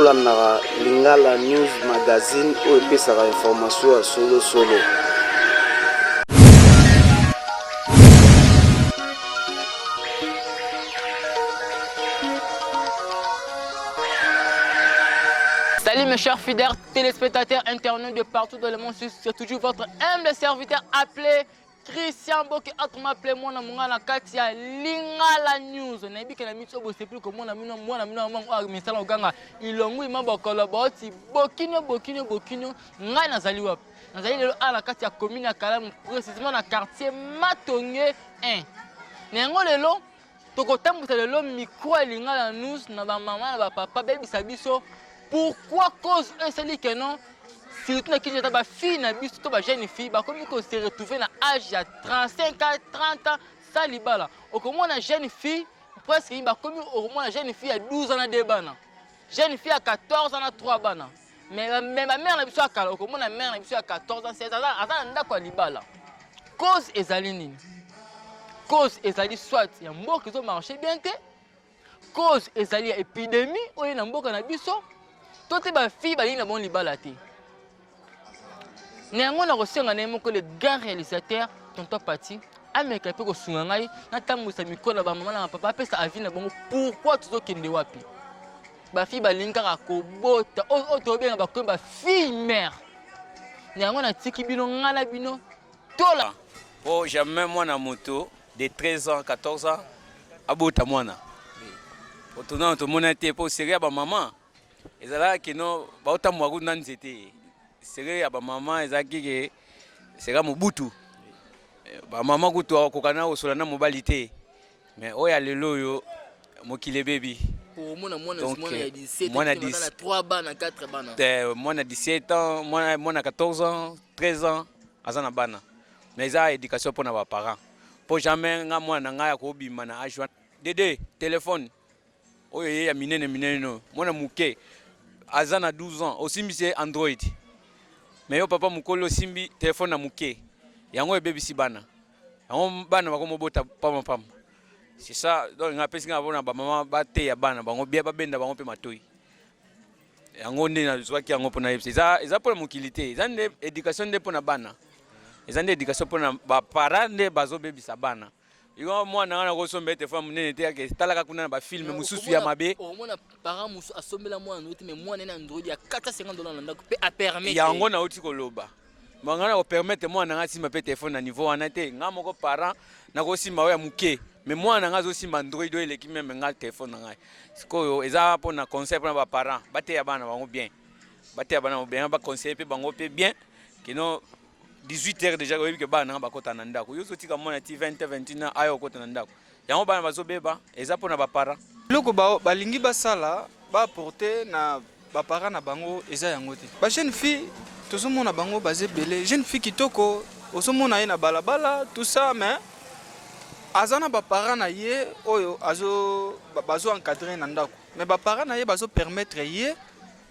bolandaka Lingala News Magazine oyo epesaka information ya solo solo. Salut mes chers fidèles téléspectateurs internautes de partout dans le monde, c'est toujours votre humble serviteur appelé Christian Boki, autrement appelé moi na mungana katia Lingala News. Na ibi kana mitso bo sepli ko mona mwana misala oganga ilongu imamba koloboti bokino ngai nazali wapi. Nazali lelo ala katia commune ya Kalamu, précisément na quartier Matonge 1. Nengo lelo tokotambusa lelo micro ya Lingala News na ba mama na ba papa bebisa biso. Pourquoi cause un seul que non? Surtout que j'ai des filles, des jeunes filles, comme on s'est retrouvé à l'âge de 35 ans, 30 ans, ça libala. Au comment on a jeune fille, presque comme on a jeune fille à 12 ans à 2 bana. Jeune fille à 14 ans à 3 bana. Mais ma mère n'a pas à comment la mère n'a pas à 14 ans, 16 ans, à quoi libala. Cause est alinée. Cause est allée soit il y a un mot qui ont marché bien que. Cause est allée épidémie ou il y a un mot qui a biso. Toutes les filles sont bon libala té. Néanmoins, on a reçu le grand réalisateur, tonton Pati, américain peut reçoit ngai, na tango sa micro na ba maman na papa pe sa avis na bon pourquoi tu zo kende wapi. Ba fille ba linga ko bota, o to bien ba ko ba fille mère. Néanmoins na tiki bino ngala bino tola. Oh jamais moi na moto de 13 ans, 14 ans abota mwana. Otona to mona té po sérieux ba maman. Ezala kino ba otamwa ku na nzete. Sérieux ba maman ezaki ke sera mobutu. Ba maman ku to kokana osola na mobilité. Mais oya lelo yo mokile baby. Pour mona ya 17 ans, na 3 bana 4 bana. Mona 17 ans, mona 14 ans, 13 ans azana bana. Mais ça éducation pour na ba parents. Pour jamais nga mwana nga ya ko bima na ajwa. Dede téléphone. Oyo ya minene no. Mona muke azana 12 ans, aussi c'est Android. Mais yo papa mukolo simbi téléphone na muke. Yango e baby si bana. Yango bana bako mobota pam. C'est ça donc nga pesi nga bona ba mama ba te ya bana bango bia ba benda bango pe matoi. Yango ndi na zwaki yango pona yebse. Eza pour mukilité. Eza nde éducation nde pona bana. Eza nde éducation pona ba parents nde bazo baby sa bana. Yo mwana ngana ko sombe téléphone munene te yake talaka kuna ba film mususu ya mabe. O mona parents musu asombela mwana noti mais mwana na Android ya $450 na ndako pe a permettre. Yango na oti koloba. Mangana ko permettre mwana nga simba pe téléphone na niveau wana te. Nga moko parent na ko simba ya muke. Mais mwana nga zo simba Android o eleki même nga téléphone nga. Sikoyo eza pona conseil pona ba parents. Bate ya bana bango bien. Bate ya bana bien ba conseil pe bango pe bien. Kino 18h déjà que bana ba kota na ndako. Yo sotika mona ti 20 21 ayo kota na ndako. Yango bana bazo beba eza pona ba parents. Loko balingi basala ba porter na ba parents na bango eza yango te. Ba jeune fille tozomona bango bazé belé, jeune fille kitoko osomona ye na balabala tout ça mais azana ba parents na ye oyo bazo encadrer na ndako. Mais ba parents na ye bazo permettre ye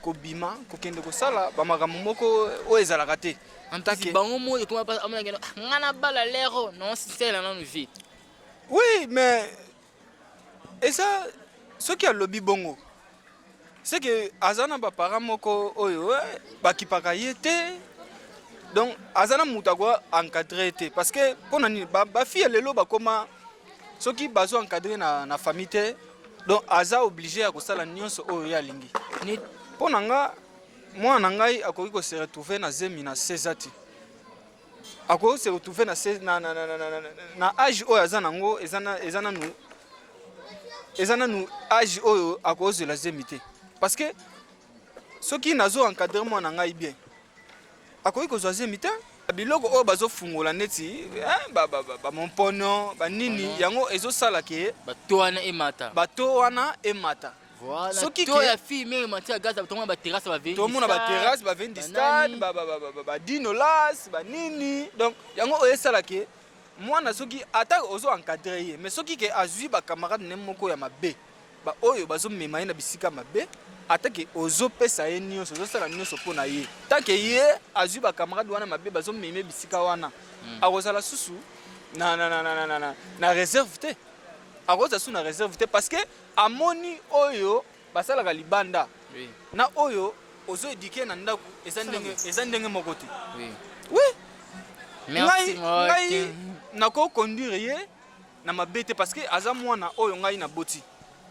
ko bima ko kende ko sala ba makambo moko o ezalaka te. En tant que bango mo comment pas amana ngana bala lero non c'est là non vie. Oui mais et ça ce qui a lobby bongo c'est que azana ba parents moko oyo ba kipaka yete donc azana mutagwa encadrer te parce que pona ni ba fille lelo ba koma ce qui bazo encadrer na famille te donc aza obligé à ko sala nyonso oyo ya lingi ni pona nga moi na ngai akoki ko se retrouver na zemi na 16 ati akoki se retrouver na âge oyo azana ngo ezana nu âge oyo akoki la zemi te parce que ceux qui nazo encadrer moi na ngai bien akoki ko zemi te biloko oyo bazo fungola neti ba mompono ba nini yango ezo sala ke bato wana emata. Voilà. Ce qui est la fille mais matia gaz tout le monde ba terrasse ba vendre. Tout le monde ba terrasse ba vendre stade ba dinolas ba nini. Donc yango oyo sala ke moi na soki ata ozo encadrer mais soki ke azui ba camarade nemoko ya mabe ba oyo bazo mema na bisika mabe ata ke ozo pesa ye nyonso ozo sala nyonso pona ye. Tant que ye azui ba camarade wana mabe bazo mema bisika wana. Akozala susu na réserve te. Akoza su na réserve te parce que amoni oyo basalaka libanda Oui. Na oyo ozo éduquer na ndako eza ndenge moko te. Oui. Oui. Merci ngai nako conduire ye na mabete parce que aza mwana oyo ngai na boti.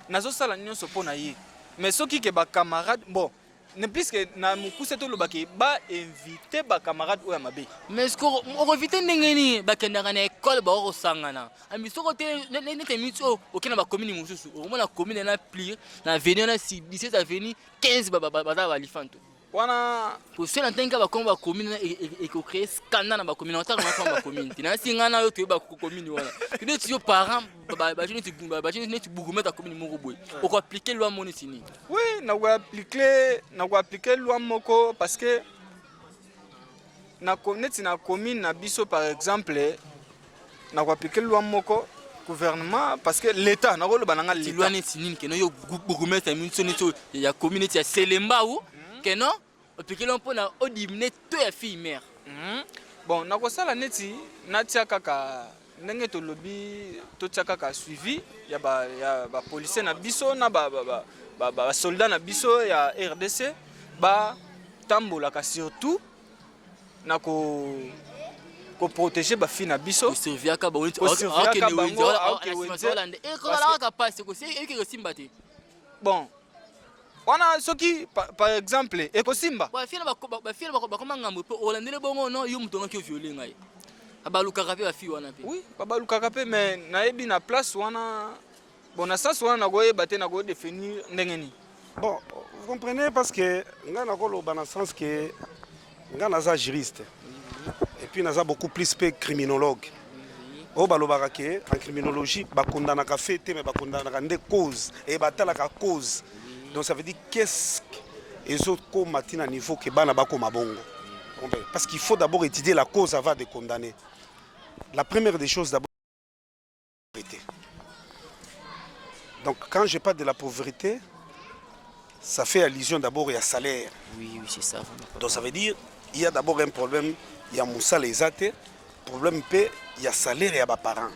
Nazo sala nyonso pona ye. Mais soki ke ba camarade bon ne plus que na mukuse to lobaki ba inviter ba camarade oyo mabe. Mais ce qu'on revient ndengeni bakendaka na école ba ko sangana. Ami soko te nete mitso okena ba commune mususu. Omona commune na pli na avenue na 17 avenue 15 ba lifanto. Wana pour cela ntenga ba komba commune et ko créer scandale na ba commune otaka na komba commune. Tina singana yo to ba commune wana. Kine ti yo parents ba jeni ti bugume ta commune moko boy. O ko appliquer loi monisini. oui, na ko appliquer loi moko parce que na connaître na commune na biso par exemple na ko appliquer loi moko gouvernement parce que l'état na ko loba nga l'état loi nini ke no yo bugume ta minso neto ya communauté ya Selemba ou que non appliquer loi pona odiminer to ya fille mère. Bon na ko sala neti na tia kaka ndenge to lobi to tia kaka suivi ya ba policier na biso na ba soldat na biso ya RDC ba tambola ka surtout na ko protéger ba fille na biso surveiller ka ba woni bon wana soki par exemple ekosimba ba fille ba koma ngambo pe olandele bongo no yo mutonga ki violer ngai abaluka ka pe ba fille wana pe oui babaluka ka pe mais nayebi na place wana bon na sens wana na goye baté na go définir ndengeni. Bon, vous comprenez parce que nga na ko loba na sens que nga naza juriste et puis naza beaucoup plus criminologue. O balobaka ke en criminologie bakondana ka fait mais bakondana ka nde cause et batala ka cause. Donc ça veut dire qu'est-ce les autres comme matin niveau que bana bako mabongo. Parce qu'il faut d'abord étudier la cause avant de condamner. La première des choses d'abord la pauvreté. Donc quand je parle de la pauvreté, ça fait allusion d'abord à salaire. Oui, c'est ça. Donc ça veut dire il y a d'abord un problème, il y a moussa les athées, problème P, il y a salaire et il y a parents.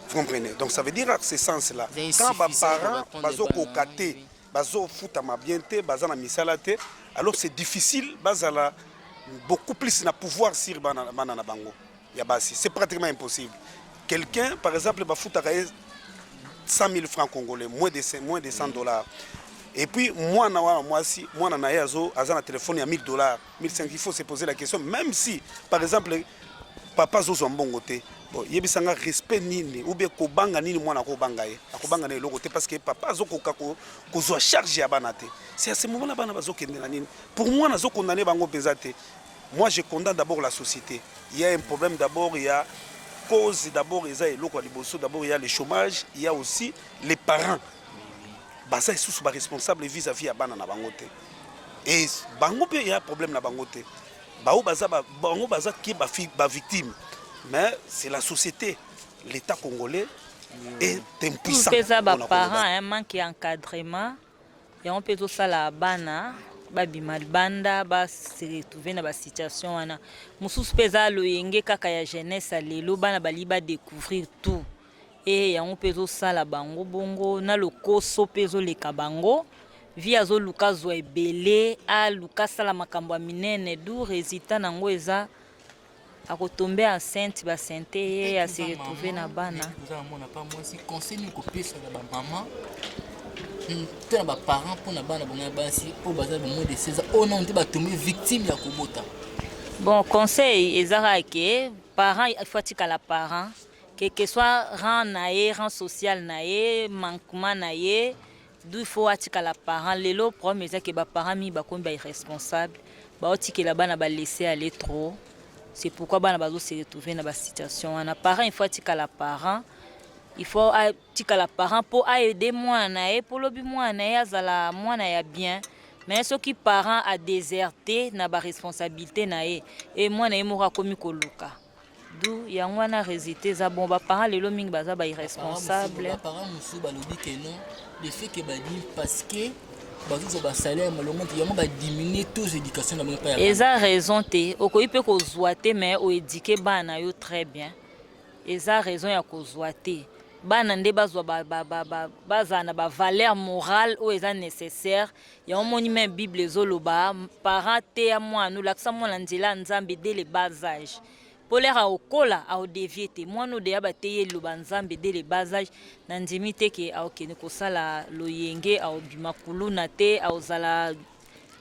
Vous comprenez? Donc ça veut dire à ce sens-là, quand les parents bazo kokate, bazo fout à ma bienté, bazo na misalate, alors c'est difficile, bazala beaucoup plus na pouvoir sur banana bango. C'est pratiquement impossible. Quelqu'un, par exemple, va foutre 100 000 francs congolais, moins de 100 dollars. Et puis, moi, si moi, j'ai un téléphone à 1000 dollars, 1500, il faut se poser la question, même si, par exemple, papa zo bon côté, bon, il y a un respect nini, ou bien kobanga nini moi na kobanga ye, akobanga na lokote parce que papa zo kokako kozo charge à banate. C'est à ce moment-là bana bazo kende na nini. Pour moi, nazo condamner bango pesate. Moi, je condamne d'abord la société. Il y a un problème d'abord, il y a cause d'abord, il y a le chômage, il y a aussi les parents. Baza est responsable vis-à-vis à bana na bangote. Et bango il y a un problème na bangote. Bao baza qui ba victime. Mais c'est la société, l'État congolais est impuissant. Les parents manquent d'encadrement. Et on peut tout ça la bana. Babimal banda ba se retrouver na ba situation wana mususu peza lo yenge kaka ya jeunesse lelo bana bali ba découvrir tout et ya on pezo sala bango bongo na lokoso pezo le kabango via zo luka zo ebele a luka sala makambo minene du résultat nango eza akotomber enceinte ba santé ya se retrouver na bana vous avez mona pas moi si conseil ko pesa ba maman tena ba parents pour na bana bonga basi au bazar de moins de 16 ans on on ba tomber victime ya kobota. Bon conseil ezara ke parents il faut tika la parent que soit rang naé rang social naé manquement naé du faut tika la parent lelo problème c'est que ba parents mi ba komba irresponsable ba otike la bana ba laisser aller trop. C'est pourquoi bana bazo se retrouver na ba situation na parent il faut tika la parent. Il faut tika la parent pour aider moi na pour lobi moi na azala moi na bien mais ceux qui parents a déserté na ba responsabilité na et moi na mora komi koluka d'où ya ngwana résulté za bon ba parents lelo mingi baza ba irresponsable ba parents musu ba lobi que non le fait que ba dit parce que bazo ba salaire malongo ya mo ba diminuer tous éducation na mo pa ya eza raison te okoyi pe ko zoate mais o éduquer bana yo très bien eza raison ya ko zoate bana nde bazwa bazana ba valeur morale o eza nécessaire ya omoni même bible ezoloba parent te ya mwana lakisa mwana nzela nzambe dès le bas âge polera okola a dévier te mwana de ya bateye loba nzambe dès le bas âge na ndimi te ke akene kosala loyenge a bimakulu na te a ozala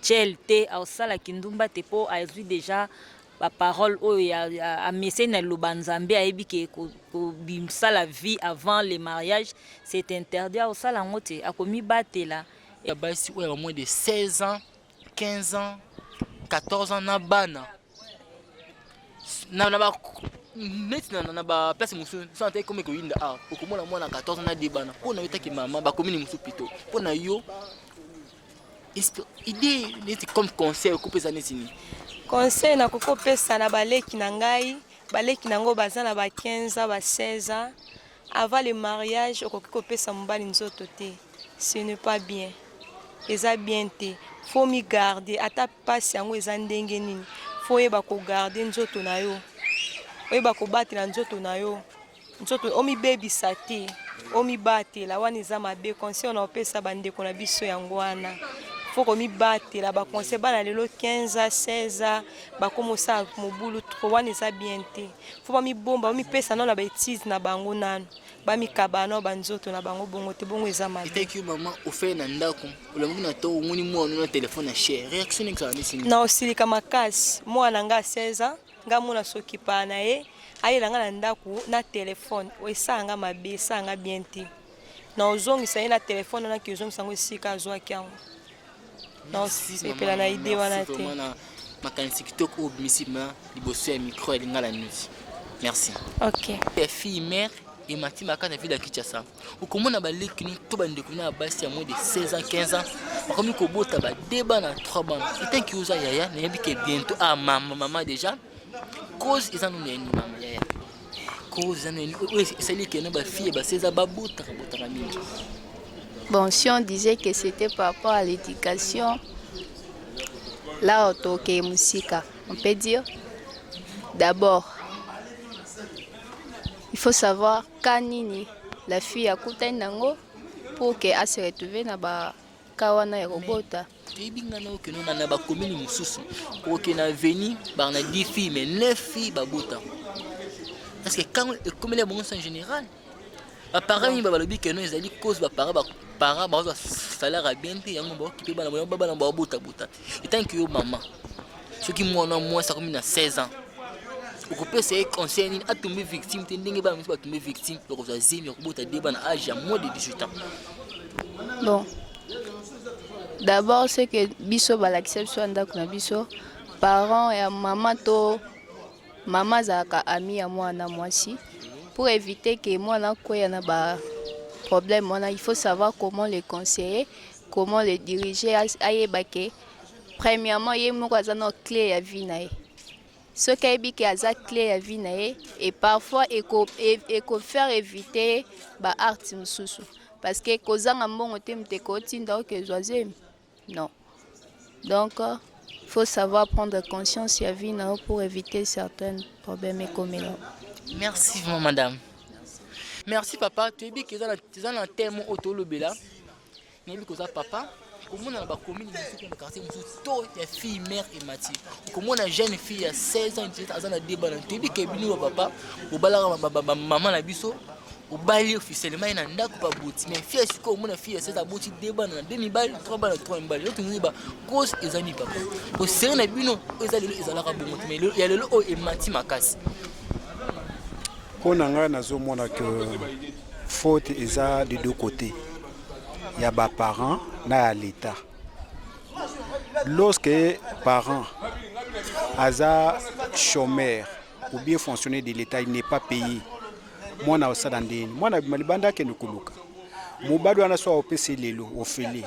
chel te a osala kindumba te po a ezwi déjà ba parole a messé na lobanzambe a ebike ko bimsa la vie avant le mariage c'est interdit au sala ngote a komi batela ya basi oya moins de 16 ans 15 ans 14 ans na bana na ba maintenant na ba place musu santé comme ko yinda a okomona mwana 14 ans na de bana pona yotaki mama ba komini musu pito pona yo idée neti comme conseil ko pesa nesini conseil na koko pesa na baleki na ngai baleki nango baza na ba 15 ans ba 16 ans avant le mariage okoki ko pesa mobali nzoto te ce n'est pas bien eza bien te faut mi garder ata passe yango eza ndenge nini faut yeba ko garder nzoto na yo oyeba ko batela nzoto na yo nzoto omi bebisa te omi batela wana eza mabe conseil na opesa bandeko na biso yango wana faut qu'on mi batte là ba conseil bana lelo 15 à 16 ans ba komosa mobulu trop wana eza bien te faut pas mi bomba mi pesa na bêtise na bango nano ba mi kabana ba nzoto na bango bongo te bongo eza mabe thank you maman o fait na ndako le mungu na to nguni mwana na téléphone na cher réaction nexana nisini na osilika makasi mwana nga 16 ans nga mona soki pa na ye ayela nga na ndako na téléphone o esanga mabe esanga bien te na ozongisa ye na téléphone na ki ozongisa ngo sika azwa kyango non c'est pela na idée wana te makanisi kitoko obmisima liboso ya micro elinga la nuit merci OK la fille mère et Mati Makana ville à Kinshasa okomona ba lekini to bande ko na basi ya moins de 16 ans 15 ans bakomi ko bota ba débat na 3 bana et qui usa yaya na yebike bientôt ah maman déjà cause ils en ont une maman yaya cause ils en ont une c'est lui qui na ba fille ba 16 ans ba bota mingi. Bon, si on disait que c'était par rapport à l'éducation, là, on peut dire, d'abord, il faut savoir quand la fille a coupé nango pour qu'elle se retrouve dans la kawana et robota. Tu na ba commune mususu OK na veni ba na 10 filles mais 9 filles ba bota. Parce que quand comme les bons en général, ba parents ba lobi que non ezali cause ba parents ba salaire à bien te yango ba occupé ba na ba bota bota. Et tant que yo maman ce qui moi ça comme na 16 ans. On peut essayer conseiller à tomber victime te ndenge ba ba tomber victime ko za zemi ko bota débat na âge à moins de 18 ans. Bon. D'abord, c'est que biso balakisel so ndako na biso parents et maman to maman zaka ami ya mwana mwasi pour éviter que mwana koya na ba problème il faut savoir comment les conseiller, comment les diriger ayebake premièrement ye moko azana clé ya vie na ye. Ce qui est que aza clé ya vie na ye et parfois éco faire éviter ba art mususu parce que kozanga mbongo te mteko tinda que zoisem. Non. Donc, il faut savoir prendre conscience de la vie pour éviter certains problèmes comme là. Merci, madame. Merci, papa. Tu es bien que tu as un thème autolobela. Tu es bien que papa. Comment on a la commune dans le quartier, il y a fille, mère et Mathieu. Comment on a une jeune fille à 16 ans, tu as un débat. Tu es bien que papa, ou maman la biso. Au bail officiellement il n'a pas bouti mais fille est comme une fille c'est à bouti deux balles demi balle trois balles l'autre nous ba cause ils ani papa au c'est na bino ils allaient à bon mais il y a le haut et Mati Makasi pour nanga nazomona que faute eza de deux côtés il y a ba parents na l'état lorsque parents aza chômeur ou bien fonctionnaire de l'état il n'est pas payé mwana osala ndeni mwana malibanda ke nukuluka mobado ana so opesi lelo ofele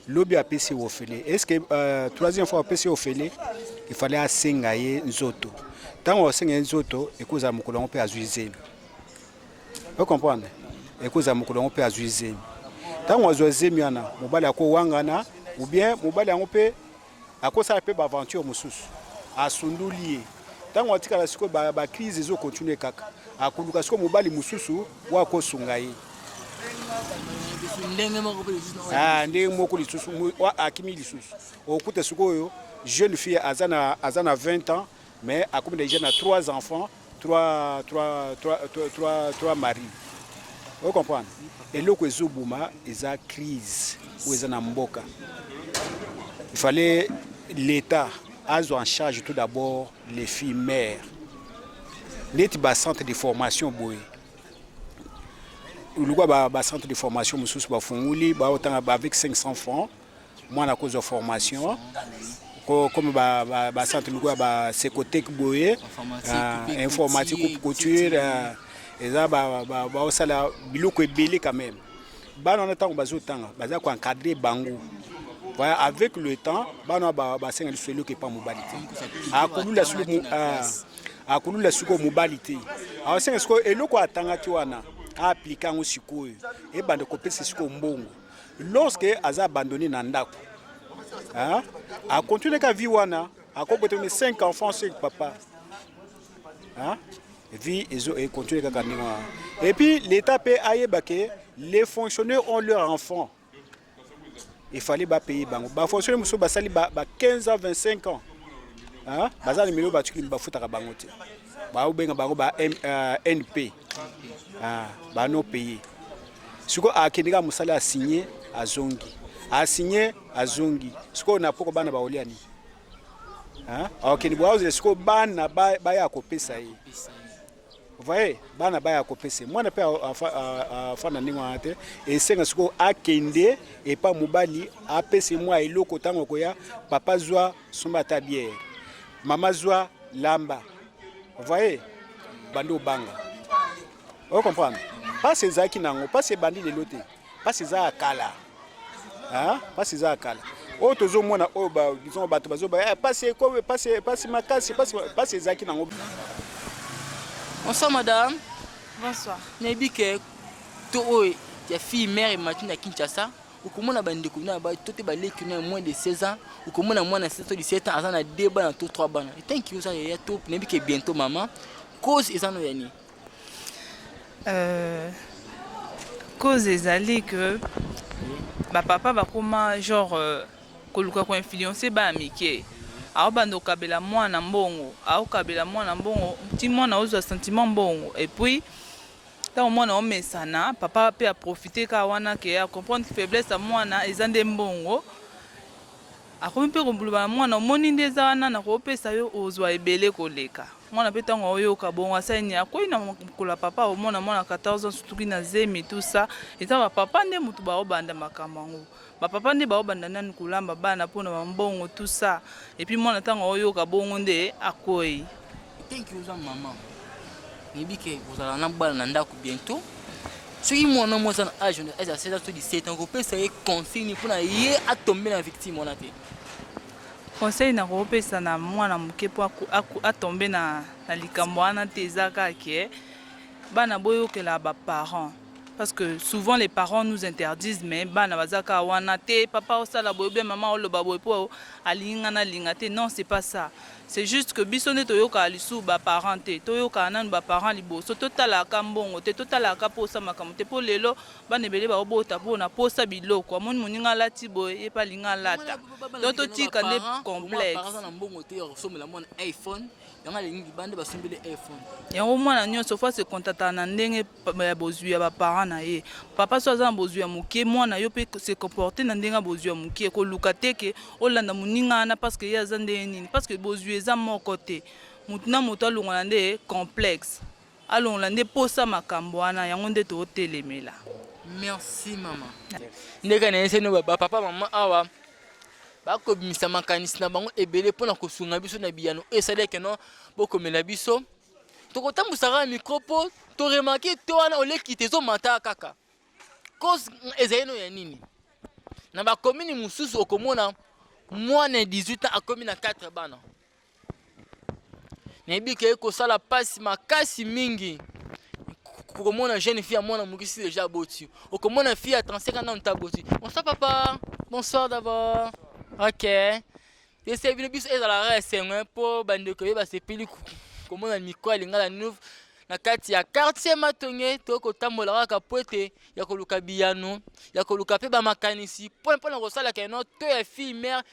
lobi apesi ofele est-ce que troisième fois opesi ofele il fallait asenga ye nzoto tango asenga nzoto ekoza mukolongo pe azuizemi vous comprenez ekoza mukolongo pe azuizemi tango azuizemi ana mobali ako wangana ou bien mobali yango pe akosala pe ba aventure mususu asunduli tango atikala siko ba crise zo continuer kaka akuluka siko mobali mususu wako sungai ndenge moko lisusu akimi lisusu okuta sikoyo jeune fille azana 20 ans mais akomi déjà na 3 enfants 3 maris. Vous comprenez? Et là que zobuma eza crise ou eza na mboka. Il fallait l'État azo en charge tout d'abord les filles mères. Net ba centre de formation boy. Le ba centre de formation mususu ba funguli ba autant avec 500 francs. Moi na cause de formation comme ba centre ngwa ba secotec boy informatique couture et ça ba osala biloko ebele quand même. Ba na temps bazo tanga baza ko encadrer bango. Voilà, avec le temps, ba senga lisolo ke pa mobilité. Akulula sulu akulula suko mobilité. A senga siko eloko atanga ti wana appliquer ngo sikoyo e bande ko pesa siko mbongo. Lorsque aza abandonné na ndako. Hein? A continuer ka vie wana, a comporter 5 enfants 5 papa. Hein? Vie et continuer ka kanima. Et puis l'état peut ayeba que les fonctionnaires ont leurs enfants. Il fallait payer bango. Ba fonctionnaire muso basali ba 15 ans 25 ans. Hein? Bazali melo ba tukili ba futaka bango te. Ba obenga bango ba NP. Ah, ba no payer. Siko akendika musala a signé a zongi. A signé a zongi. Siko na poko bana ba oliani. Hein? Akendi bo auze siko bana ba ya kopesa yi. Vous voyez, bana baya kopese. Moi na pe afana ninga te et senga siko akende et pas mobali apese moi eloko tango koya papa zwa somba ta bière. Maman zwa lamba. Vous voyez? Bando banga. Vous comprenez? Pas ces zaki nango, pas ces bandits de loté. Pas ces akala. Hein? Pas ces akala. O tozo mona o ba disons bato bazo ba pas ces ko pas ces makasi pas ces zaki nango. Bonsoir madame. Bonsoir. Nebike to ya fille mère et Martine à Kinshasa. Ou comment on a bandé qu'on ba tout est balé qui a moins de 16 ans ou comment on a moins de 17 ans azana deux bana tout 3 bana. Thank you ça ya top Nebike bientôt maman. Cause ezano yani. Cause ezali que papa va comment genre koluka ko influencer ba amike. Ao bando kabela mwana mbongo, ao kabela mwana mbongo, ti mwana ozo sentiment mbongo et puis tant mwana omesana, papa peut a profiter ka wana ke a comprendre que faiblesse a mwana ezande mbongo. Akomi pe kombuluba mwana omoni ndeza wana na ko pesa yo ozwa ebele koleka. Mwana pe tango oyo ka bongo asani akoi na kola papa o mwana 14 ans surtout na zemi tout ça et ça papa nde mutu ba obanda makamango. Papa nde ba obanda nani kulamba bana pona mbongo tout ça et puis mwana tango oyo ka bongo nde akoi. Thank you maman. Nebike vous allez na bana na ndako bientôt. Si mwana mwana âge de 16 ans 17 ans ko pesa ye consigne pour na ye a tomber la victime on a té. Conseil na ko pesa na mwana muke po a tomber na likambo wana te ezaka ke bana boyo ke la ba parents. Parce que souvent les parents nous interdisent mais bana bazaka wana te papa osala boyo bien maman oloba boyo po alinga na linga te non c'est pas ça. C'est juste que bisone toyoka lisu ba parents te toyoka nanu ba parents liboso totala ka mbongo te totala ka posa makambo te po lelo bana ebele ba obota po na posa biloko amoni moninga lati boye epa linga lata donc totika nde complexe par exemple mbongo te resomela mon iPhone yanga lingi bande basombele iPhone yango mwana nyonso fois se contacta na ndenge ya bozwi ya ba parents na ye papa so aza na bozwi ya muke mwana yo pe se comporter na ndenge bozwi ya muke ko luka te ke olanda moninga na parce que ya za ndenge nini parce que bozwi eza moko te mutu na mutu alongwa nde complexe alongwa nde posa makambo wana yango nde totelemela. Merci maman. Ndeka na ese no ba papa maman awa bako bimisa makanisi na bango ebele pona kosunga biso na biyano esale ke no bokomela biso tokotambusaka micro po to remarquer to wana oleki tezo mata kaka cause ezayeno ya nini na ba commune mususu okomona mwana 18 ans akomi na 4 bana nebike ko sala pasi makasi mingi okomona jeune fille mwana mukisi déjà boti okomona fille à 35 ans na boti. Bonsoir papa. Bonsoir d'abord. OK. Je sais bien bis ezala rese ngwe po bande ko ba sepeli komona micro linga la nouve na kati ya quartier Matonge tokotambola kaka po ete ya koluka biyano ya koluka mpe bamakanisi mpona kosala keno to ya fille mère